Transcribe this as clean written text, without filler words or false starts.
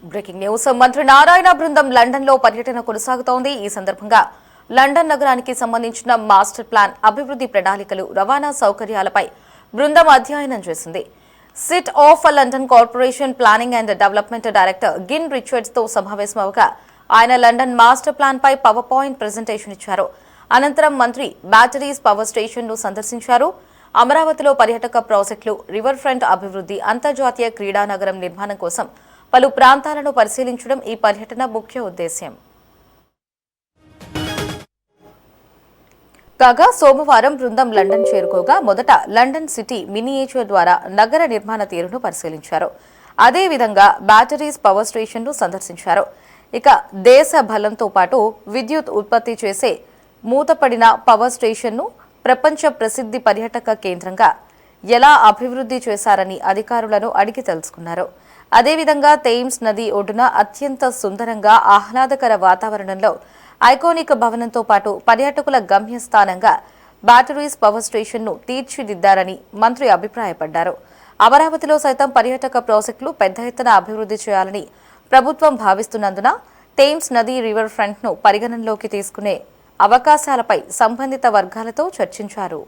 Breaking news. మంత్రి నారాయణ బృందం London లో పర్యటన కొనసాగుతోంది. ఈ సందర్భంగా లండన్ నగరానికి సంబంధించిన మాస్టర్ ప్లాన్, అభివృద్ధి ప్రణాళికలు, రవాణా సౌకర్యాలపై బృందం అధ్యయనం చేసింది. City of London corporation planning and development director Gin Richards తో సమావేశమవగా ఆయన లండన్ మాస్టర్ ప్లాన్ పై పవర్ పాయింట్ ప్రెజెంటేషన్ ఇచ్చారు. అనంతరం మంత్రి బ్యాటరీస్ పవర్ స్టేషన్ ను సందర్శించారు. అమరావతిలో పర్యాటక ప్రాజెక్టులు, రివర్ ఫ్రంట్ అభివృద్ధి, అంతర్జాతీయ క్రీడా నగరం నిర్మాణం కోసం పలు ప్రాంతాలను పరిశీలించడం ఈ పర్యటన ముఖ్య ఉద్దేశ్యం. కాగా సోమవారం బృందం లండన్ చేరుకోగా మొదట లండన్ సిటీ మినియేచర్ ద్వారా నగర నిర్మాణ తీరును పరిశీలించారు. అదేవిధంగా బ్యాటరీస్ పవర్ స్టేషన్ ను సందర్శించారు. ఇక దేశ బలంతో పాటు విద్యుత్ ఉత్పత్తి చేసే మూతపడిన పవర్ స్టేషన్ ను ప్రపంచ ప్రసిద్ధి పర్యాటక కేంద్రంగా ఎలా అభివృద్ధి చేశారని అధికారులను అడిగి తెలుసుకున్నారు. అదేవిధంగా థేమ్స్ నది ఒడ్డున అత్యంత సుందరంగా ఆహ్లాదకర వాతావరణంలో ఐకానిక్ భవనంతో పాటు పర్యాటకుల గమ్యస్థానంగా బ్యాటరీస్ పవర్ స్టేషన్ ను తీర్చిదిద్దారని మంత్రి అభిప్రాయపడ్డారు. అమరావతిలో సైతం పర్యాటక ప్రాజెక్టులు పెద్ద ఎత్తున అభివృద్ధి చేయాలని ప్రభుత్వం భావిస్తున్నందున థేమ్స్ నది రివర్ ఫ్రంట్ ను పరిగణనలోకి తీసుకునే అవకాశాలపై సంబంధిత వర్గాలతో చర్చించారు.